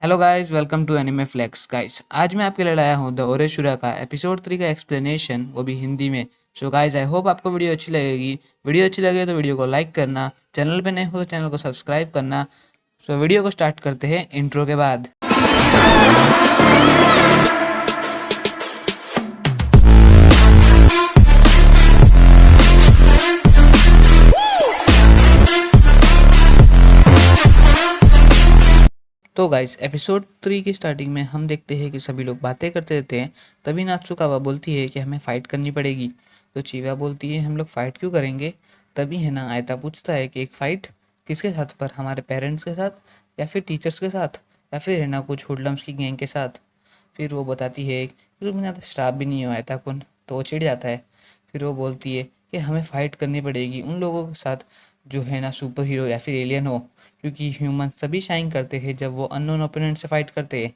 Hello guys, welcome to anime flex guys. आज मैं आपके लिए लाया हूँ द ओरेशुरा का एपिसोड 3 का एक्सप्लेनेशन, वो भी हिंदी में। सो गाइस, आई होप आपको वीडियो अच्छी लगेगी। वीडियो अच्छी लगे तो वीडियो को लाइक करना, चैनल पे नए हो तो चैनल को सब्सक्राइब करना। सो वीडियो को स्टार्ट करते हैं इंट्रो के बाद। तो गाइस, एपिसोड 3 की स्टार्टिंग में हम देखते हैं कि सभी लोग बातें करते रहते हैं। तभी नात्सुकावा बोलती है कि हमें फ़ाइट करनी पड़ेगी। तो चीवा बोलती है हम लोग फ़ाइट क्यों करेंगे। तभी है ना आयता पूछता है कि एक फ़ाइट किसके साथ, पर हमारे पेरेंट्स के साथ या फिर टीचर्स के साथ या फिर है ना कुछ हुडलम्स की गैंग के साथ। फिर वो बताती है कि तुम ज़्यादा शराब भी नहीं हो आयता कुन। तो वो चिढ़ जाता है। फिर वो बोलती है कि हमें फ़ाइट करनी पड़ेगी उन लोगों के साथ जो है ना सुपर हीरो या फिर एलियन हो, क्योंकि ह्यूमन तभी शाइन करते हैं जब वो अननोन ओपोनेंट से फाइट करते हैं।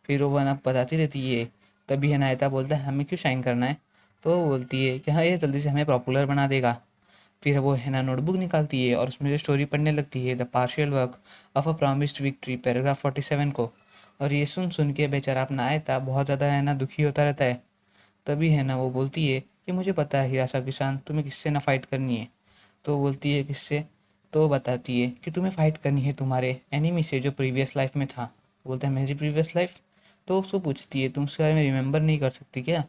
फिर वो ना बताती रहती है। तभी है नायता बोलता है हमें क्यों शाइन करना है। तो वो बोलती है कि हाँ, ये जल्दी से हमें पॉपुलर बना देगा। फिर वो है ना नोटबुक निकालती है और उसमें जो स्टोरी पढ़ने लगती है, the partial work of a promised victory, paragraph 47 को। और ये सुन सुन के बेचारा अपना आयता बहुत ज़्यादा है ना दुखी होता रहता है। तभी है ना वो बोलती है कि मुझे पता है हिरासा किसान, तुम्हें किससे ना फाइट करनी है। तो बोलती है किससे। तो बताती है कि तुम्हें फाइट करनी है तुम्हारे एनिमी से जो प्रीवियस लाइफ में था। बोलता है मेरी प्रीवियस लाइफ। तो उसको पूछती है तुम उसके बारे में रिमेंबर नहीं कर सकती क्या।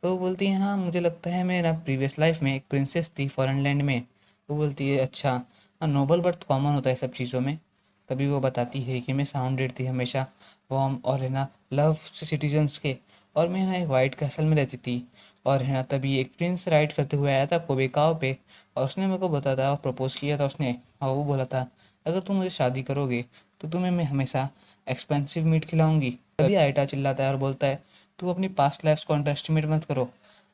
तो बोलती है हाँ, मुझे लगता है मेरा प्रीवियस लाइफ में एक प्रिंसेस थी फॉरेन लैंड में। वो बोलती है अच्छा। हाँ, नोबल बर्थ कॉमन होता है सब चीज़ों में। तभी वो बताती है कि मैं साउंडेड थी हमेशा वार्म और है ना लव से सिटीजन्स के। और मैं ना एक वाइट कैसल में रहती थी। और है ना तभी एक प्रिंस राइड करते हुए आया था कोबेकाओ पे। और उसने मेरे को बताया था और प्रपोज किया था उसने। और वो बोला था अगर तुम मुझे शादी करोगे तो तुम्हें मैं हमेशा एक्सपेंसिव मीट खिलाऊंगी। तभी आयटा चिल्लाता है और बोलता है तुम अपनी पास्ट लाइफ को अंडर एस्टिमेट मत करो।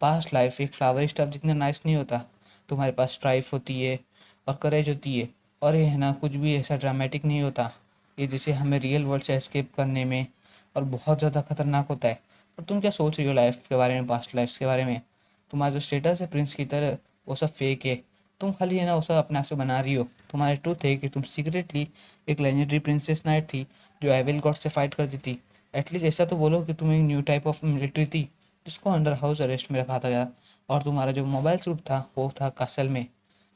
पास्ट लाइफ एक फ्लावर स्टफ जितना नाइस नहीं होता। तुम्हारे पास स्ट्राइफ होती है और करेज होती है। और ये है ना कुछ भी ऐसा ड्रामेटिक नहीं होता। ये जिसे हमें रियल वर्ल्ड से एस्केप करने में और बहुत ज़्यादा खतरनाक होता है। और तुम क्या सोच रही हो लाइफ के बारे में, पास्ट लाइफ के बारे में। तुम्हारा जो स्टेटस है प्रिंस की तरह, वो सब फेक है। तुम खाली है ना वो सब अपने आप से बना रही हो। तुम्हारे ट्रूथ है कि तुम सीक्रेटली एक लेजेंडरी प्रिंसेस नाइट थी जो एविल गॉड से फाइट करती थी। एटलीस्ट ऐसा तो बोलो कि तुम एक न्यू टाइप ऑफ मिलिट्री थी जिसको अंडर हाउस अरेस्ट में रखा था गया। और तुम्हारा जो मोबाइल सूट था वो था कासल में।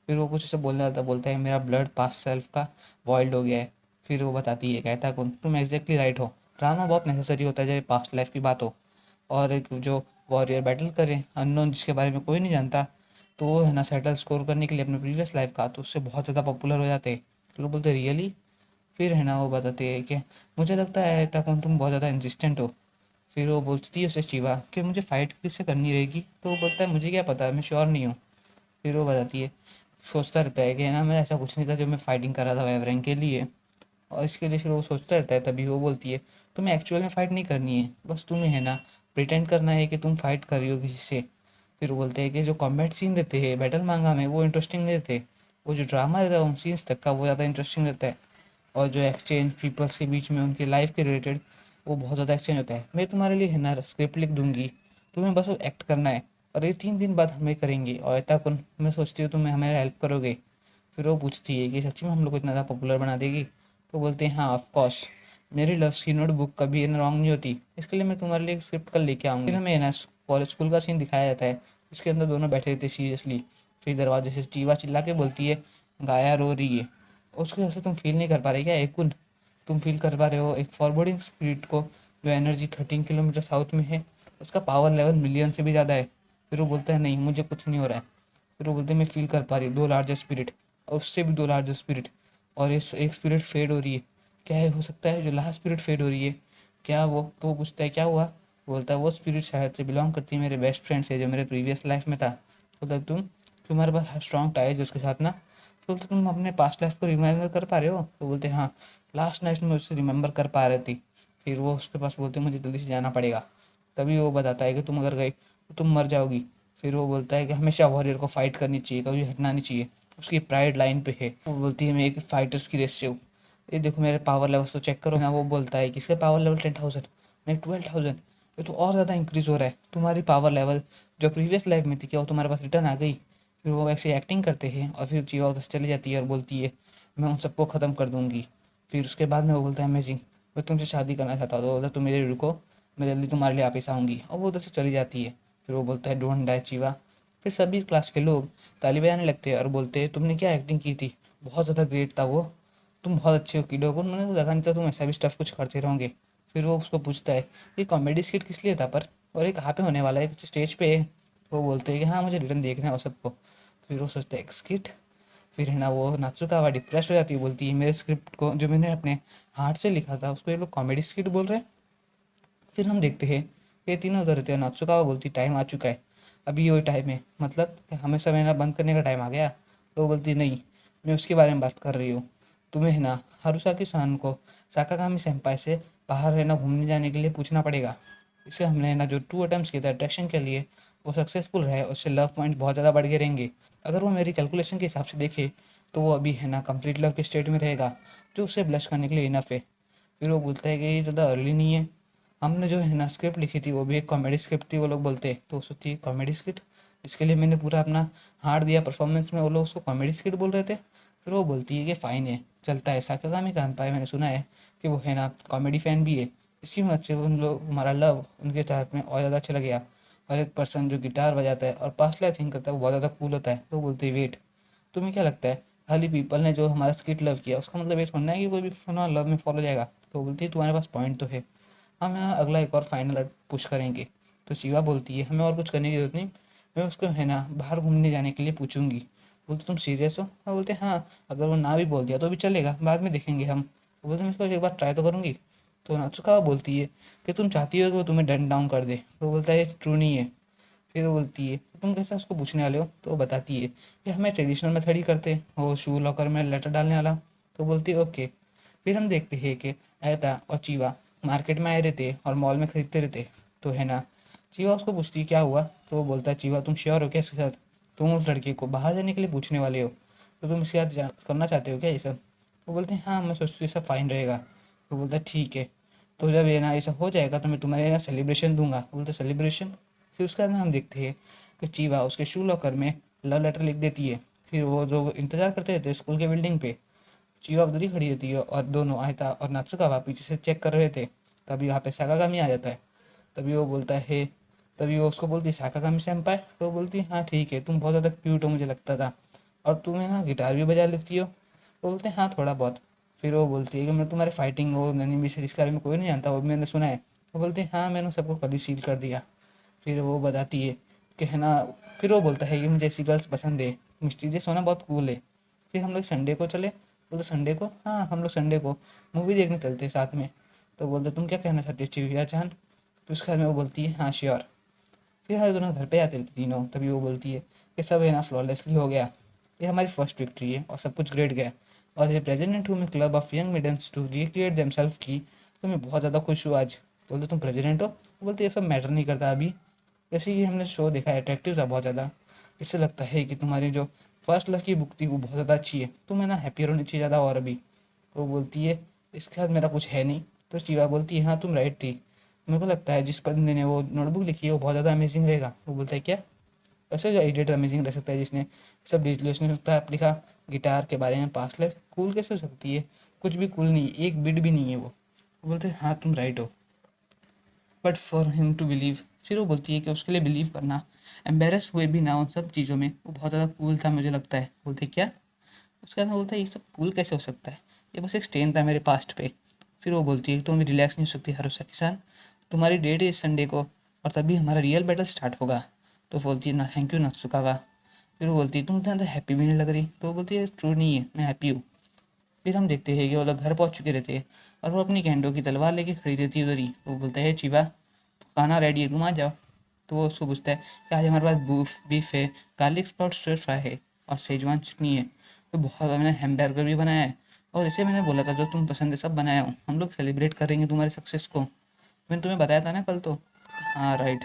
फिर वो कुछ ऐसे बोलने लगता, बोलता है मेरा ब्लड पास्ट सेल्फ का वॉइल्ड हो गया है। फिर वो बताती है कहता कौन तुम एग्जैक्टली राइट हो। ड्रामा बहुत नेसेसरी होता है जब पास्ट लाइफ की बात हो। और एक जो वॉरियर बैटल करें अननोन जिसके बारे में कोई नहीं जानता, तो वो है ना सेटल स्कोर करने के लिए अपने प्रीवियस लाइफ का, तो उससे बहुत ज़्यादा पॉपुलर हो जाते हैं। तो लोग बोलते रियली। फिर है ना वो बताते हैं कि मुझे लगता है तक तुम बहुत ज़्यादा इंसिस्टेंट हो। फिर वो बोलती है उसे शिवा कि मुझे फ़ाइट किससे करनी रहेगी। तो वो बोलता है मुझे क्या पता, मैं श्योर नहीं हूँ। फिर वो बताती है, सोचता रहता है कि है ना मैं ऐसा कुछ नहीं था जब मैं फाइटिंग कर रहा था वेवरेंग के लिए। और इसके लिए फिर वो सोचता रहता है। तभी वो बोलती है तुम्हें एक्चुअल में फ़ाइट नहीं करनी है, बस तुम्हें है ना प्रिटेंड करना है कि तुम फाइट कर रही हो किसी से। फिर वो बोलते हैं कि जो कॉम्बैट सीन रहते हैं बैटल मांगा में वो इंटरेस्टिंग नहीं रहते। वो जो ड्रामा रहता है उन सीन्स तक का वो ज़्यादा इंटरेस्टिंग रहता है। और जो एक्सचेंज पीपल्स के बीच में उनकी लाइफ के रिलेटेड वो बहुत ज़्यादा एक्सचेंज होता है। मैं तुम्हारे लिए है ना स्क्रिप्ट लिख दूंगी, तुम्हें बस वो एक्ट करना है। और ये 3 दिन बाद हमें करेंगे और ऐसा कौन मैं सोचती हूँ तुम्हें हमारा हेल्प करोगे। फिर वो पूछती है कि सच्ची में हम लोग को इतना ज़्यादा पॉपुलर बना देगी। तो बोलते हैं हाँ ऑफ कोर्स, मेरी लव की नोटबुक कभी रॉन्ग नहीं होती, इसके लिए मैं तुम्हारे लिए एक स्क्रिप्ट कल लेके आऊँगी। फिर हमें ना कॉलेज स्कूल का सीन दिखाया जाता है जिसके अंदर दोनों बैठे रहते सीरियसली। फिर दरवाजे से चीवा चिल्ला के बोलती है गाया रो रही है। उसकी वजह से तुम फील नहीं कर पा रहे क्या एकुन। तुम फील कर पा रहे हो एक फॉरवर्डिंग स्पिरिट को जो एनर्जी 13 किलोमीटर साउथ में है, उसका पावर लेवल मिलियन से भी ज़्यादा है। फिर वो बोलता है नहीं मुझे कुछ नहीं हो रहा है। फिर वो बोलते हैं मैं फील कर पा रही हूँ 2 लार्जर स्पिरिट और उससे भी 2 लार्जर स्पिरिट। और इस एक स्पिरिट फेड हो रही है। क्या है हो सकता है जो लास्ट स्पिरिट फेड हो रही है, क्या वो। तो वो पूछता है क्या हुआ। बोलता है वो स्पिरिट शायद से बिलोंग करती है मेरे बेस्ट फ्रेंड से जो मेरे प्रीवियस लाइफ में था। बोलता है तुम्हारे पास स्ट्रॉन्ग टाइज है उसके साथ ना। तो बोलते तुम अपने पास्ट लाइफ को रिमेम्बर कर पा रहे हो। तो बोलते हाँ, लास्ट नाइट में उससे रिमेम्बर कर पा रही थी। फिर वो उसके पास बोलते मुझे जल्दी से जाना पड़ेगा। तभी वो बताता है कि तुम अगर गई तो तुम मर जाओगी। फिर वो बोलता है कि हमेशा वॉरियर को फाइट करनी चाहिए, कभी हटना नहीं चाहिए। उसकी प्राइड लाइन पे है। वो बोलती है मैं एक फाइटर्स की रेस से हूँ। ये देखो मेरे पावर लेवल्स तो चेक करो ना। वो बोलता है कि इसका पावर लेवल 10,000 नहीं 12,000। ये तो और ज़्यादा इंक्रीज हो रहा है। तुम्हारी पावर लेवल जो प्रीवियस लाइफ में थी क्या वो तुम्हारे पास रिटर्न आ गई। फिर वो ऐसे एक्टिंग करते हैं और फिर जीवा उधर से चली जाती है और बोलती है मैं उन सबको ख़त्म कर दूंगी। फिर उसके बाद में वो बोलता है अमेजिंग, मैं तुमसे शादी करना चाहता हूँ। तो बोलता तुम मेरे रुको, मैं जल्दी तुम्हारे लिए वापस आऊँगी, और वो उधर से चली जाती है। फिर वो बोलता है डोंट डाई चीवा। फिर सभी क्लास के लोग ताली बजाने लगते हैं और बोलते हैं तुमने क्या एक्टिंग की थी, बहुत ज़्यादा ग्रेट था वो, तुम बहुत अच्छे वकील हो, मैंने तो लगा नहीं था तुम ऐसा भी स्टफ कुछ करते रहोगे। फिर वो उसको पूछता है ये कॉमेडी स्किट किस लिए था पर, और ये कहाँ पे होने वाला है, कुछ स्टेज पे है। वो बोलते हैं कि हाँ मुझे रिटर्न देखना है वो सबको। फिर वो सोचता है एक स्किट। फिर है ना वो नाचुकावा डिप्रेस हो जाती है, बोलती है मेरे स्क्रिप्ट को जो मैंने अपने हार्ट से लिखा था उसको ये लोग कॉमेडी स्किट बोल रहे हैं। फिर हम देखते हैं ये तीनों उधर रहते हैं। नाचुकावा बोलती टाइम आ चुका है, अभी वही टाइम है, मतलब कि हमें सब है ना बंद करने का टाइम आ गया। तो वो बोलती नहीं, मैं उसके बारे में बात कर रही हूँ। तुम्हें है ना हारुसाकी सान को साकागामी सेंपाई से बाहर है ना घूमने जाने के लिए पूछना पड़ेगा। इसे हमने है ना जो 2 अटेम्प्ट्स किए थे अट्रैक्शन के लिए वो सक्सेसफुल रहे, उससे लव पॉइंट बहुत ज़्यादा बढ़ के रहेंगे। अगर वो मेरी कैलकुलेशन के हिसाब से देखे तो वो अभी है ना कंप्लीट लव के स्टेट में रहेगा, जो उसे ब्लश करने के लिए इनफ है। फिर वो बोलता है कि ये ज़्यादा अर्ली नहीं है, हमने जो है ना स्क्रिप्ट लिखी थी वो भी एक कॉमेडी स्क्रिप्ट थी, वो लोग बोलते हैं तो वो सोचती है कॉमेडी स्क्रिप्ट, जिसके लिए मैंने पूरा अपना हार्ट दिया परफॉर्मेंस में, वो लोग उसको कॉमेडी स्क्रिप्ट बोल रहे थे। फिर वो बोलती है कि फ़ाइन है, चलता है, साकागामी कानपाई मैंने सुना है कि वो है ना कॉमेडी फ़ैन भी है, इसी वजह से उन लोग हमारा लव उनके साथ में और ज़्यादा अच्छा लग गया। और एक पर्सन जो गिटार बजाता है और पास्ट लाइफ थिंक करता है वो बहुत ज़्यादा कूल होता है। तो बोलते हैं वेट, तुम्हें क्या लगता है खाली पीपल ने जो हमारा स्किट लव किया उसका मतलब ये थोड़ा है कि कोई भी लव में फॉलो जाएगा। तो बोलती है तुम्हारे पास पॉइंट तो है, हम है ना अगला एक और फाइनल पुश करेंगे। तो शिवा बोलती है हमें और कुछ करने की जरूरत नहीं, मैं उसको है ना बाहर घूमने जाने के लिए पूछूंगी। बोलते तुम सीरियस हो, हाँ बोलते हाँ, अगर वो ना भी बोल दिया तो भी चलेगा, बाद में देखेंगे हम। बोलते मैं इसको एक बार ट्राई तो करूंगी। तो नाचुका बोलती है कि तुम चाहती हो कि वो तुम्हें डन डाउन कर दे। तो बोलता है ये ट्रू नहीं है। फिर वो बोलती है तुम कैसे उसको पूछने वाले हो। तो वो बताती है कि हमें ट्रेडिशनल मेथड ही करते हैं, वो शू लॉकर में लेटर डालने वाला। तो बोलती है ओके। फिर हम देखते हैं कि ऐता और चीवा मार्केट में आए रहते और मॉल में खरीदते रहते। तो है ना चीवा उसको पूछती है क्या हुआ। तो वो बोलता है चीवा तुम श्योर हो क्या इसके साथ, तुम उस लड़के को बाहर जाने के लिए पूछने वाले हो, तो तुम इसके साथ करना चाहते हो क्या ये सब। वो बोलते हैं हाँ मैं सोचती हूँ सब फाइन रहेगा। तो बोलता है ठीक है, तो जब ये ना ये सब हो जाएगा तो मैं तुम्हारे ना सेलिब्रेशन दूंगा। बोलते सेलिब्रेशन। फिर उसके बाद में हम देखते हैं कि चीवा उसके शू लॉकर में लव लेटर लिख देती है। फिर वो जो इंतजार करते रहते स्कूल के बिल्डिंग पे, चीवा उधर ही खड़ी रहती है और दोनों आयता और नात्सुकावा पीछे से चेक कर रहे थे। तभी यहाँ पे साकागामी आ जाता है। तभी वो बोलता है, तभी वो उसको बोलती है साकागामी सेंपाई। तो वो बोलती है हाँ ठीक है, तुम बहुत ज़्यादा क्यूट हो मुझे लगता था, और तुम्हें ना गिटार भी बजा लेती हो। तो बोलते हैं हाँ थोड़ा बहुत। फिर वो बोलती है कि मैं तुम्हारे फाइटिंग वो एनिमी से जिसके बारे में कोई नहीं जानता वो भी मैंने सुना है। वो बोलते हैं हाँ मैंने सबको कभी सील कर दिया। फिर वो बताती है कि है ना, फिर वो बोलता है कि मुझे ऐसी गर्ल्स पसंद है, मिस्टीरियस होना बहुत कूल है। फिर हम लोग संडे को चले। बोलते संडे को, हाँ हम लोग संडे को मूवी देखने चलते हैं साथ में। तो बोलते तुम क्या कहना चाहती हो चिड़िया जान। फिर उसके बाद में वो बोलती है हाँ श्योर। फिर हमारे दोनों घर पे आते रहते तीनों। तभी वो बोलती है कि सब है ना फ्लॉलेसली हो गया, ये हमारी फर्स्ट विक्ट्री है और सब कुछ ग्रेट गया, और ये प्रेसिडेंट हूँ मैं club of young maidens to recreate themselves की, तो मैं बहुत ज़्यादा खुश हूँ आज। बोलते तुम प्रेसिडेंट हो। बोलते ये सब मैटर नहीं करता अभी, जैसे कि हमने शो देखा है अट्रैक्टिव था बहुत ज़्यादा, इससे लगता है कि तुम्हारी जो फर्स्ट लव की बुक थी वो बहुत ज़्यादा अच्छी है, तुम्हें ना हैप्पियर होनी चाहिए ज़्यादा और अभी। वो बोलती है इसके साथ मेरा कुछ है नहीं। तो शिवा बोलती है हाँ तुम राइट थी, मेरे को लगता है जिस बंदे ने वो नोटबुक लिखी है वो बहुत ज़्यादा अमेजिंग रहेगा। वो बोलता है क्या, वैसे जो एडिटर अमेजिंग रह सकता है जिसने सब डिजिटल ट्रैप लिखा, गिटार के बारे में पास्ट लाइफ कूल कैसे हो सकती है, कुछ भी कूल नहीं, एक बिट भी नहीं है वो बोलते हैं हाँ तुम राइट हो, but for him to believe. फिर वो बोलती है कि उसके लिए बिलीव करना, एम्बेरस हुए भी ना उन सब चीज़ों में, वो बहुत ज़्यादा कूल था मुझे लगता है। बोलते क्या, उसके बाद में बोलता है ये सब कूल कैसे हो सकता है, ये बस एक स्टेन था मेरे पास्ट पे। फिर वो बोलती है तुम भी रिलैक्स नहीं हो सकती हारुसा किसान, तुम्हारी डेट है इस संडे को और तभी हमारा रियल बैटल स्टार्ट होगा। तो बोलती है ना थैंक यू नात्सुकावा। फिर वो बोलती है तुम इतना हैप्पी भी नहीं लग रही। तो वो बोलती है ट्रू नहीं है मैं हैप्पी हूँ। फिर हम देखते हैं कि वो लोग घर पहुंच चुके रहते हैं और वो अपनी कैंडो की तलवार लेके खड़ी रहती है उधर ही। वो बोलता है चीवा खाना रेडी है तुम आ जाओ। तो वो उसको पूछता है कि आज हमारे पास बूफ बीफ है, गार्लिक स्प्राउट स्टर फ्राई है और सेजवान चटनी है, तो बहुत मैंने हैमबर्गर भी बनाया है, और जैसे मैंने बोला था जो तुम पसंद है सब बनाया हूँ, हम लोग सेलिब्रेट करेंगे तुम्हारे सक्सेस को, मैंने तुम्हें बताया था ना कल तो। हाँ राइट।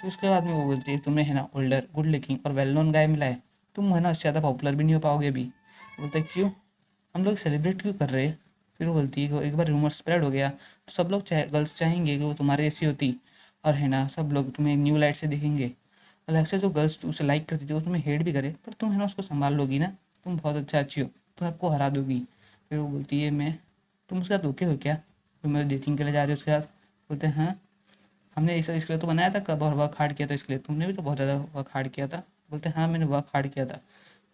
फिर उसके बाद में वो बोलती है तुम्हें है ना ओल्डर गुड लुकिंग और वेल नोन गाय मिला है, तुम है ना उससे ज़्यादा पॉपुलर भी नहीं हो पाओगे अभी। बोलता है क्यों, हम लोग सेलिब्रेट क्यों कर रहे हैं। फिर वो बोलती है कि एक बार रूमर स्प्रेड हो गया तो सब लोग गर्ल्स चाहेंगे कि वो तुम्हारे जैसी होती, और है ना सब लोग तुम्हें न्यू लाइट से देखेंगे, अलग से जो गर्ल्स उसे लाइक करती थी वो तुम्हें हेट भी करे पर तुम है ना उसको संभाल लोगी ना, तुम बहुत अच्छा अच्छी हो, तुम सबको हरा दोगी। फिर वो बोलती है मैं, तुम उसके साथ ओके हो क्या। तुम मेरे डेटिंग के लिए जा रहे हो उसके साथ? बोलते हैं हाँ, हमने इस इसके लिए तो बनाया था कब और वर्क हार्ड किया था इसके लिए, तुमने भी तो बहुत ज़्यादा वर्क हार्ड किया था। बोलते हैं हाँ मैंने वर्क हार्ड किया था।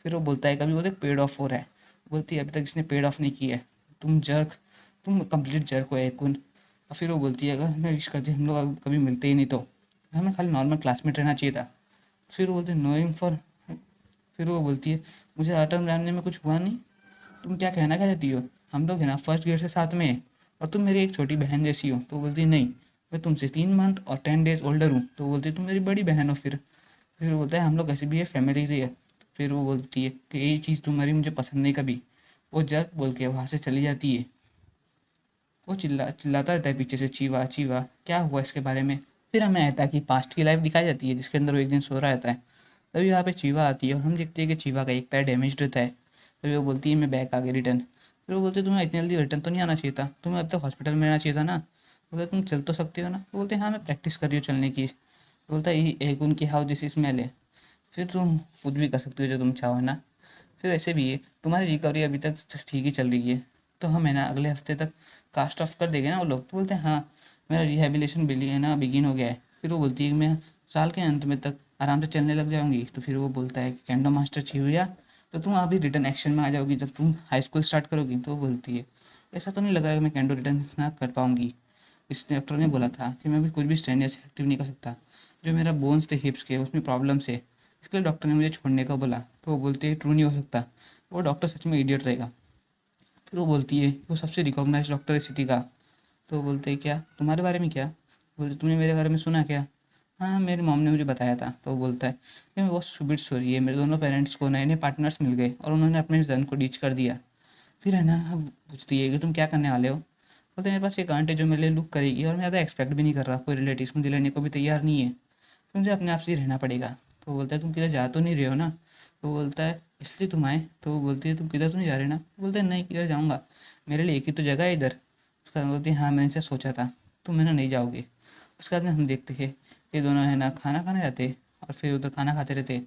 फिर वो बोलता है कभी वो देख पेड ऑफ हो रहा है। बोलती है अभी तक इसने पेड ऑफ नहीं किया है, तुम जर्क, तुम कंप्लीट जर्क हो एक। और फिर वो बोलती है अगर हमें विश करती हम लोग कभी मिलते ही नहीं तो हमें खाली नॉर्मल क्लासमेट रहना चाहिए था। फिर वो बोलते नोइंग फॉर, फिर वो बोलती है मुझे आटम जानने में कुछ हुआ नहीं, तुम क्या कहना क्या चाहती हो, हम लोग है ना फर्स्ट ग्रेड से साथ में हैं और तुम मेरी एक छोटी बहन जैसी हो। तो वो बोलती है नहीं, मैं तुमसे 3 मंथ और 10 डेज ओल्डर हूँ। तो वो बोलती है तुम मेरी बड़ी बहन हो। फिर वो बोलता है हम लोग ऐसे भी है, फैमिली से है। फिर वो बोलती है कि यही चीज़ तुम्हारी मुझे पसंद नहीं कभी। वो जर्क बोल के वहाँ से चली जाती है। वो चिल्लाता रहता है पीछे से चीवा चीवा, क्या हुआ इसके बारे में। फिर हमें आता है कि पास्ट की लाइफ दिखाई जाती है जिसके अंदर वो एक दिन सो रहा रहता है। तभी वहाँ पे चीवा आती है और हम देखते हैं कि चीवा का एक पैर डैमेज रहता है। तभी वो बोलती है मैं बैक आ गई रिटर्न। फिर वो बोलते तुम्हें इतनी जल्दी रिटर्न तो नहीं आना चाहिए था, तुम्हें अब तक हॉस्पिटल में रहना चाहिए था ना। बोलते तुम चल तो सकते हो ना। वो बोलते हाँ मैं प्रैक्टिस कर रही हूँ चलने की। बोलता है एक उनकी हाउ दिस स्मेल है। फिर तुम कुछ भी कर सकते हो जो तुम चाहो है ना। फिर ऐसे भी है तुम्हारी रिकवरी अभी तक ठीक ही चल रही है, तो हम है ना अगले हफ्ते तक कास्ट ऑफ कर देंगे ना वो लोग। तो बोलते हैं हाँ मेरा रिहेबिलिटेशन बिली है ना बिगिन हो गया है। फिर वो बोलती है कि मैं साल के अंत में तक आराम से चलने लग जाऊंगी। तो फिर वो बोलता है कि कैंडो मास्टर चिहुया तो तुम अभी रिटर्न एक्शन में आ जाओगी जब तुम हाई स्कूल स्टार्ट करोगी। तो वो बोलती है ऐसा तो नहीं लग रहा है कि मैं कैंडो रिटर्न ना कर पाऊंगी। इस डॉक्टर ने बोला था कि मैं भी कुछ भी स्ट्रेंजर एक्टिव नहीं कर सकता, जो मेरा बोन्स थे हिप्स के उसमें प्रॉब्लम है, इसके लिए डॉक्टर ने मुझे छोड़ने का बोला। तो वो बोलती है ट्रू नहीं हो सकता, वो डॉक्टर सच में इडियट रहेगा। फिर वो बोलती है वो सबसे रिकॉग्नाइज डॉक्टर है सिटी का। तो वो बोलते हैं क्या तुम्हारे बारे में, क्या बोलते तुमने मेरे बारे में सुना क्या? हाँ मेरी मॉम ने मुझे बताया था। तो वो बोलता है कि मैं बहुत स्टूपिड स्टोरी है, मेरे दोनों पेरेंट्स को नए नए पार्टनर्स मिल गए और उन्होंने अपने सन को डीच कर दिया। फिर है ना पूछती है कि तुम क्या करने वाले हो। बोलते मेरे पास एक आंट है जो मेरे लिए लुक करेगी और मैं ज़्यादा एक्सपेक्ट भी नहीं कर रहा, कोई रिलेटिव्स मुझे लेने को भी तैयार नहीं है, तो मुझे अपने आप से ही रहना पड़ेगा। तो वो बोलता है तुम किधर जा तो नहीं रहे हो ना। तो वो बोलता है इसलिए तुम आए। तो वो बोलती है तुम किधर तो नहीं जा रहे ना। तो बोलते हैं नहीं किधर जाऊँगा, मेरे लिए एक ही तो जगह है इधर। उसके बाद बोलती है हाँ मैंने इसे सोचा था, तुम है ना नहीं जाओगे। उसके बाद में हम देखते हैं ये दोनों है ना खाना खाने जाते और फिर उधर खाना खाते रहते।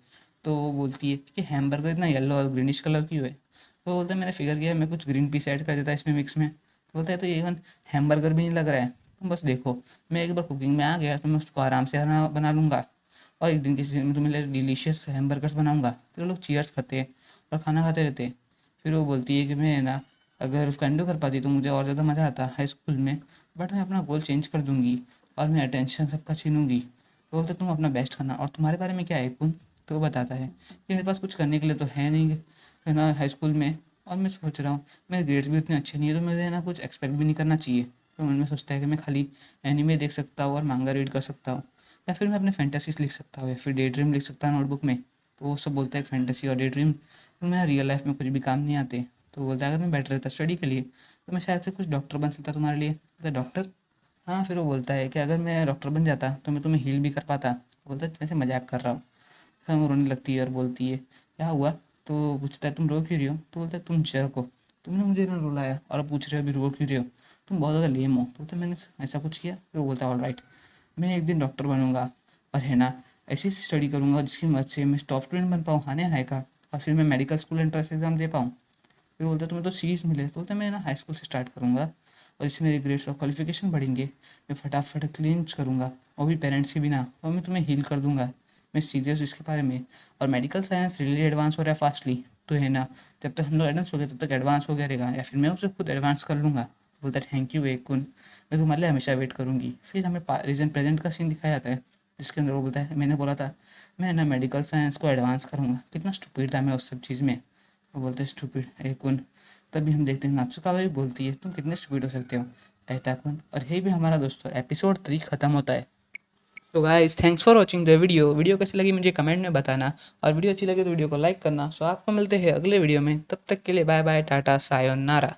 तो वो बोलती है कि हैमबर्गर इतना येलो और ग्रीनिश कलर क्यों है। तो वो बोलता है मैंने फिगर किया मैं कुछ ग्रीन पीस ऐड कर देता इसमें मिक्स में। तो बोलता है तो ये इवन हैमबर्गर भी नहीं लग रहा है, तुम बस देखो, मैं एक बार कुकिंग में आ गया तो मैं उसको आराम से बना लूँगा और एक दिन किसी दिन में तुम्हें डिलीशियस हैमबर्गर्स बनाऊँगा। फिर वो लोग चीयर्स खाते हैं और खाना खाते रहते हैं। फिर वो बोलती है कि मैं है ना अगर उसका एंडो कर पाती तो मुझे और ज़्यादा मज़ा आता हाई स्कूल में, बट मैं अपना गोल चेंज कर दूँगी और मैं अटेंशन सबका छीनूंगी। तो बोलते तुम अपना बेस्ट करना और तुम्हारे बारे में क्या है कुन। तो वो बताता है कि मेरे पास कुछ करने के लिए तो है नहीं है ना हाई स्कूल में, और मैं सोच रहा हूँ मेरे ग्रेड्स भी उतने अच्छे नहीं है तो मुझे है ना कुछ एक्सपेक्ट भी नहीं करना चाहिए। तो मन में सोचता है कि मैं खाली एनीमे देख सकता हूँ और मांगा रीड कर सकता हूँ, या फिर मैं अपने फैंटेसीज लिख सकता हूँ या फिर डे ड्रीम लिख सकता हूँ नोटबुक में। तो वो सब बोलता है फैंटेसी और डे ड्रीम तो मैं रियल लाइफ में कुछ भी काम नहीं आते। तो बोलता है अगर मैं बेटर रहता स्टडी के लिए तो मैं शायद से कुछ डॉक्टर बन सकता तुम्हारे लिए। बोलता है डॉक्टर? हाँ। फिर वो बोलता है कि अगर मैं डॉक्टर बन जाता तो मैं तुम्हें हील भी कर पाता। बोलता है जैसे मजाक कर रहा हूँ। फिर वो रोने लगती है और बोलती है क्या हुआ। तो वो पूछता है तुम रो क्यों रही हो। तो बोलता है तुम जर्क हो, तुमने मुझे ना रुलाया और अब पूछ रहे हो अभी रो क्यों रहे हो, तुम बहुत ज़्यादा लेम हो। तो बोलता है मैंने ऐसा कुछ किया। फिर वो बोलता है ऑल राइट, मैं एक दिन डॉक्टर बनूंगा और है ना ऐसी स्टडी करूंगा जिसकी मदद से मैं टॉप स्टूडेंट बन पाऊँ हाने हाई का, और फिर मैं मेडिकल स्कूल एंट्रेंस एग्जाम दे पाऊँ। फिर बोलता है तुम्हें तो सीरीज मिले। तो बोलता है मैं ना हाई स्कूल से स्टार्ट करूँगा और इससे मेरे ग्रेड्स और क्वालिफिकेशन बढ़ेंगे, मैं फटाफट क्लीन करूँगा और भी पेरेंट्स के बिना, और मैं तुम्हें हील कर दूंगा। मैं सीरियस हूँ इसके बारे में, और मेडिकल साइंस रियली एडवांस हो रहा है फास्टली। तो है ना जब तक हम लोग एडवांस हो गए तब तक एडवांस हो गया रहेगा, या फिर मैं उसे खुद एडवांस कर लूँगा। बोलता है थैंक यू वेकुन, मैं तुम्हारे लिए हमेशा वेट करूँगी। फिर हमें रीजन प्रेजेंट का सीन दिखाया जाता है जिसके अंदर वो बोलता है मैंने बोला था मैं ना मेडिकल साइंस को एडवांस करूँगा, कितना स्टूपिड था मैं उस सब चीज़ में। वो बोलते हैं स्टूपिड एकुन। तभी हम देखते हैं नात्सुकावा भी बोलती है तुम कितने स्टूपिड हो सकते हो एटाकुन। और यही भी हमारा दोस्तों एपिसोड 3 खत्म होता है। तो guys thanks for watching the video कैसी लगी मुझे कमेंट में बताना, और वीडियो अच्छी लगे तो वीडियो को लाइक करना। सो आपको मिलते हैं अगले वीडियो में, तब तक के लिए बाय बाय टाटा सायोनारा।